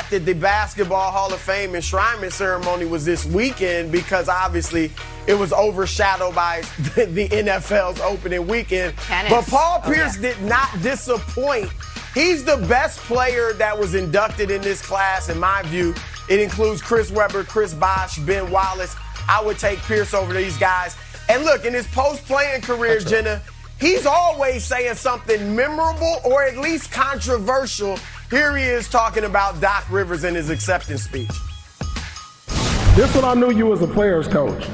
fact that the Basketball Hall of Fame enshrinement ceremony was this weekend because obviously it was overshadowed by the NFL's opening weekend. Tennis. But Paul Pierce did not disappoint. He's the best player that was inducted in this class, in my view. It includes Chris Webber, Chris Bosh, Ben Wallace. I would take Pierce over these guys. And look, in his post-playing career, Jenna, he's always saying something memorable or at least controversial. Here he is talking about Doc Rivers in his acceptance speech. This one I knew you as a player's coach.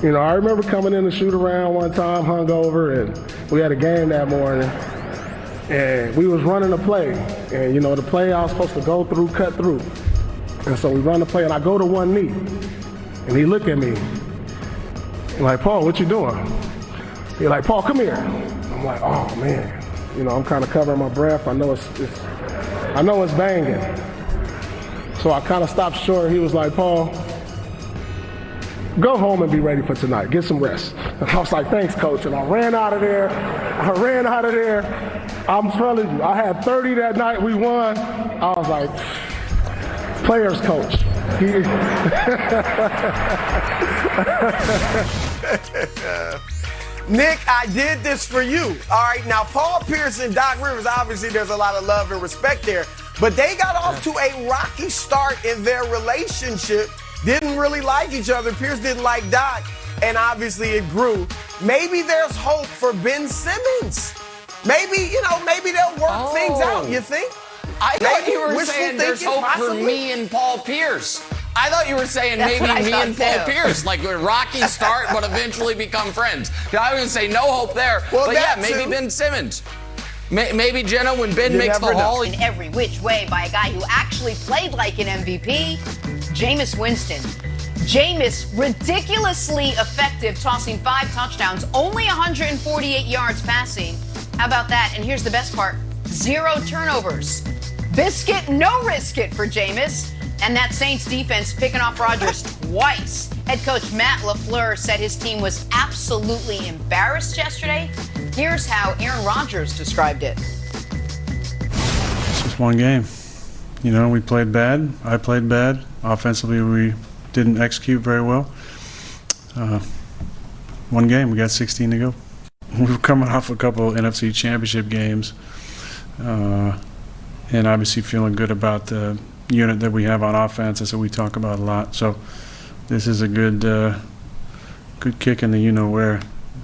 You know, I remember coming in to shoot around one time, hungover, and we had a game that morning. And we was running a play. And, you know, the play I was supposed to go through, cut through. And so we run the play, and I go to one knee. And he looked at me. He's like, Paul, what you doing? He's like, Paul, come here. I'm like, oh, man. You know, I'm kind of covering my breath. I know it's banging. So I kind of stopped short. He was like, Paul, go home and be ready for tonight. Get some rest. And I was like, thanks, coach. And I ran out of there. I'm telling you, I had 30 that night. We won. I was like, players coach. Nick, I did this for you. All right, now Paul Pierce and Doc Rivers, obviously there's a lot of love and respect there, but they got off to a rocky start in their relationship. Didn't really like each other. Pierce didn't like Doc, and obviously it grew. Maybe there's hope for Ben Simmons. Maybe they'll work things out, you think? I thought you were saying there's hope for me and Paul Pierce. I thought you were saying maybe me and Paul Pierce, like a rocky start, but eventually become friends. I was going to say no hope there. Well, but yeah, maybe Ben Simmons. Maybe, Jenna, when Ben makes the Hall. In every which way by a guy who actually played like an MVP, Jameis Winston. Jameis, ridiculously effective, tossing 5 touchdowns, only 148 yards passing. How about that? And here's the best part, 0 turnovers. Biscuit, no risk it for Jameis. And that Saints defense picking off Rodgers twice. Head coach Matt LaFleur said his team was absolutely embarrassed yesterday. Here's how Aaron Rodgers described it. It's just one game. You know, we played bad. I played bad. Offensively, we didn't execute very well. One game. We got 16 to go. We were coming off a couple of NFC championship games. And obviously feeling good about the unit that we have on offense. That's what we talk about a lot. So this is a good kick in the you-know-where.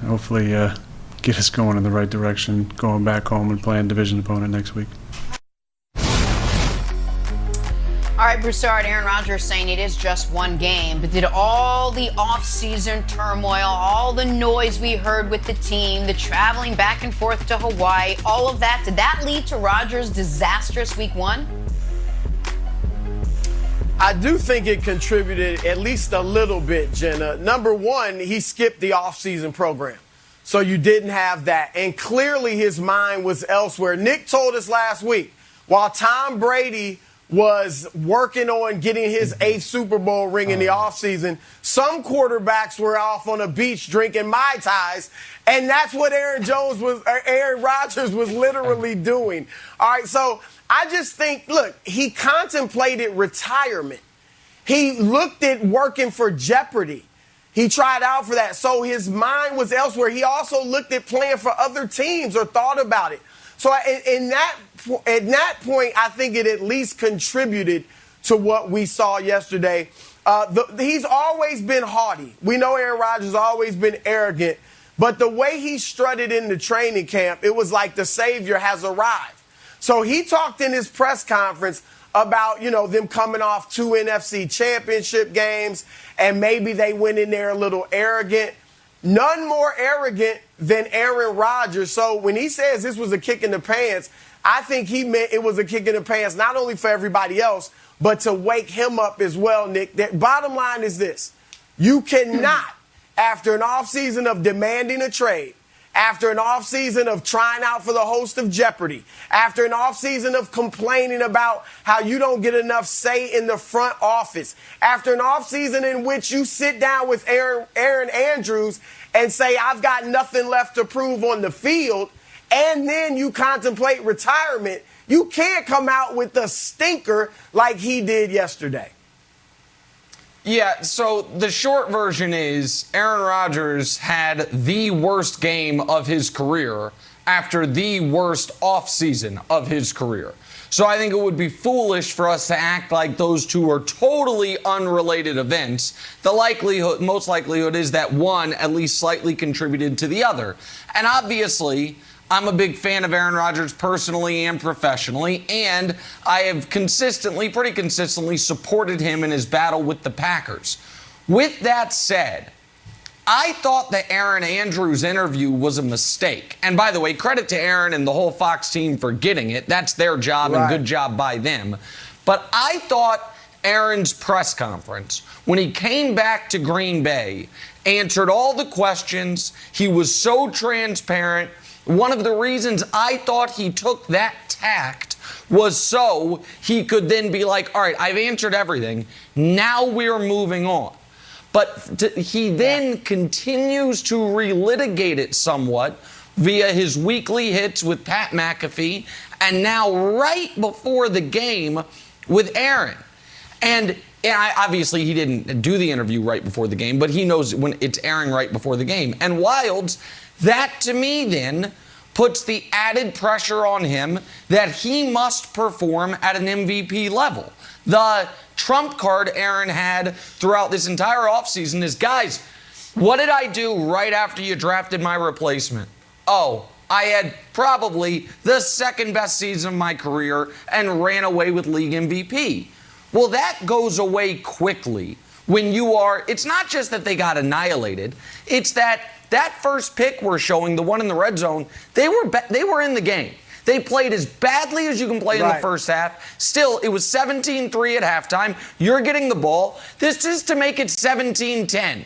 Hopefully get us going in the right direction, going back home and playing division opponent next week. All right, Broussard, Aaron Rodgers saying it is just one game, but did all the offseason turmoil, all the noise we heard with the team, the traveling back and forth to Hawaii, all of that, did that lead to Rodgers' disastrous week 1? I do think it contributed at least a little bit, Jenna. Number one, he skipped the offseason program. So you didn't have that. And clearly his mind was elsewhere. Nick told us last week, while Tom Brady was working on getting his 8th Super Bowl ring in the offseason, some quarterbacks were off on a beach drinking Mai Tais, and that's what Aaron Rodgers was literally doing. All right, so I just think, look, he contemplated retirement. He looked at working for Jeopardy. He tried out for that. So his mind was elsewhere. He also looked at playing for other teams or thought about it. So at that point, I think it at least contributed to what we saw yesterday. He's always been haughty. We know Aaron Rodgers has always been arrogant. But the way he strutted in the training camp, it was like the Savior has arrived. So he talked in his press conference about, them coming off 2 NFC championship games, and maybe they went in there a little arrogant. None more arrogant than Aaron Rodgers. So when he says this was a kick in the pants, I think he meant it was a kick in the pants not only for everybody else, but to wake him up as well, Nick. The bottom line is this. You cannot, after an offseason of demanding a trade, after an offseason of trying out for the host of Jeopardy, after an offseason of complaining about how you don't get enough say in the front office, after an offseason in which you sit down with Aaron Andrews and say, I've got nothing left to prove on the field, and then you contemplate retirement, You can't come out with a stinker like he did yesterday. Yeah, so the short version is Aaron Rodgers had the worst game of his career after the worst offseason of his career. So I think it would be foolish for us to act like those two are totally unrelated events. The most likelihood is that one at least slightly contributed to the other. And obviously, I'm a big fan of Aaron Rodgers personally and professionally, and I have pretty consistently supported him in his battle with the Packers. With that said, I thought the Aaron Andrews interview was a mistake. And by the way, credit to Aaron and the whole Fox team for getting it. That's their job, and good job by them. But I thought Aaron's press conference, when he came back to Green Bay, answered all the questions. He was so transparent. One of the reasons I thought he took that tact was so he could then be like, all right, I've answered everything. Now we're moving on. But he then continues to relitigate it somewhat via his weekly hits with Pat McAfee, and now right before the game with Aaron. And obviously he didn't do the interview right before the game, but he knows when it's airing right before the game. And Wilds, that to me then puts the added pressure on him that he must perform at an MVP level. The trump card Aaron had throughout this entire offseason is, guys, what did I do right after you drafted my replacement? Oh, I had probably the second best season of my career and ran away with league MVP. Well, that goes away quickly when it's not just that they got annihilated, it's that first pick we're showing, the one in the red zone, they were in the game. They played as badly as you can play in the first half. Still, it was 17-3 at halftime. You're getting the ball. This is to make it 17-10.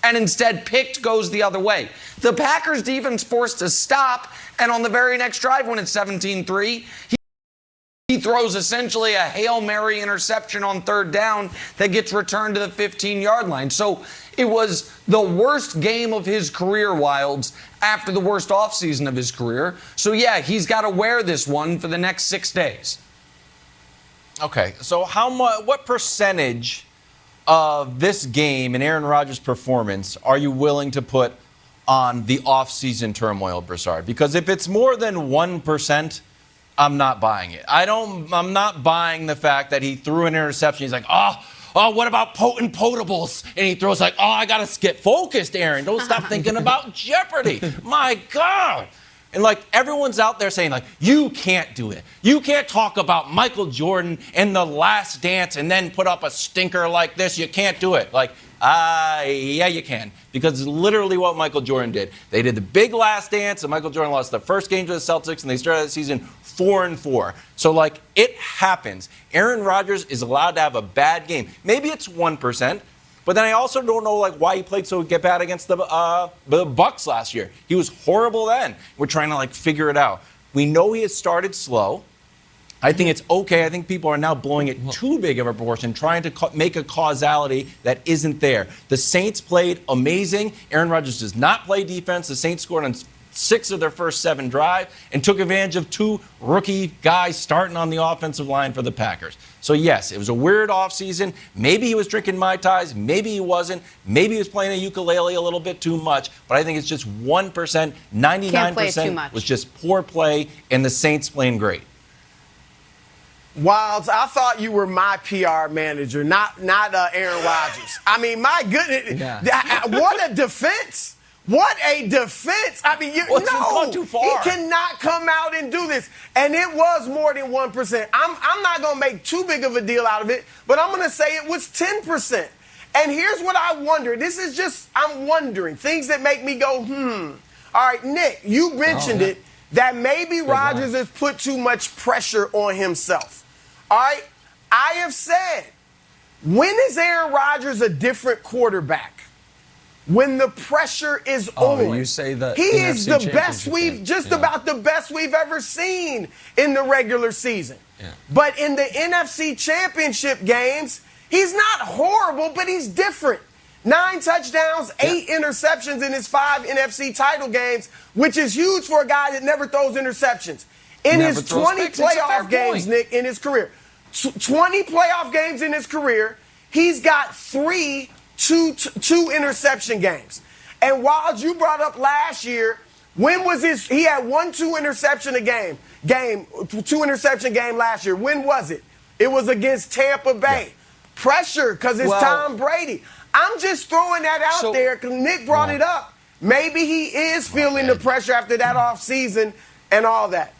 And instead, picked goes the other way. The Packers defense forced to stop, and on the very next drive when it's 17-3, he throws essentially a Hail Mary interception on third down that gets returned to the 15-yard line. So it was the worst game of his career, Wilds, after the worst offseason of his career. So, yeah, he's got to wear this one for the next 6 days. Okay, so what percentage of this game and Aaron Rodgers' performance are you willing to put on the offseason turmoil, Broussard? Because if it's more than 1%, I'm not buying it. I'm not buying the fact that he threw an interception. He's like, oh, what about potent potables? And he throws like, I got to get focused, Aaron. Don't stop thinking about Jeopardy. My God. And like everyone's out there saying like, you can't do it. You can't talk about Michael Jordan and The Last Dance and then put up a stinker like this. You can't do it. Like, yeah, you can. Because it's literally what Michael Jordan did. They did the big Last Dance, and Michael Jordan lost the first game to the Celtics, and they started the season 4-4. So, like, it happens. Aaron Rodgers is allowed to have a bad game. Maybe it's 1%, but then I also don't know, like, why he played so bad against the Bucks last year. He was horrible then. We're trying to, like, figure it out. We know he has started slow. I think it's okay. I think people are now blowing it too big of a proportion, trying to make a causality that isn't there. The Saints played amazing. Aaron Rodgers does not play defense. The Saints scored on 6 of their first 7 drives and took advantage of 2 rookie guys starting on the offensive line for the Packers. So, yes, it was a weird offseason. Maybe he was drinking Mai Tais. Maybe he wasn't. Maybe he was playing a ukulele a little bit too much. But I think it's just 1%. 99% was just poor play, and the Saints playing great. Wilds, I thought you were my PR manager, not Aaron Rodgers. I mean, my goodness, what a defense. What a defense. I mean, too far. He cannot come out and do this. And it was more than 1%. I'm not going to make too big of a deal out of it, but I'm going to say it was 10%. And here's what I wonder. I'm wondering, things that make me go, All right, Nick, you mentioned it, that maybe Rodgers has put too much pressure on himself. All right, I have said, when is Aaron Rodgers a different quarterback? When the pressure is on. You say that he is the best about the best we've ever seen in the regular season. Yeah. But in the NFC Championship games, he's not horrible, but he's different. 9 touchdowns, 8 interceptions in his 5 NFC title games, which is huge for a guy that never throws interceptions. In Never his throws 20 picks. It's a fair playoff games, point. Nick, in his career, 20 playoff games in his career, he's got two interception games. And while you brought up last year, when was he had 2 interception game last year. When was it? It was against Tampa Bay. Yeah. Pressure, because it's Tom Brady. I'm just throwing that out there because Nick brought it up. Maybe he is feeling the pressure after that offseason and all that.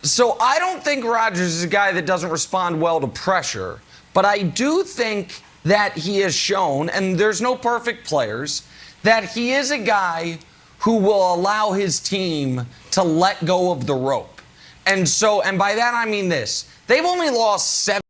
So I don't think Rodgers is a guy that doesn't respond well to pressure, but I do think that he has shown, and there's no perfect players, that he is a guy who will allow his team to let go of the rope. And by that I mean this. They've only lost 7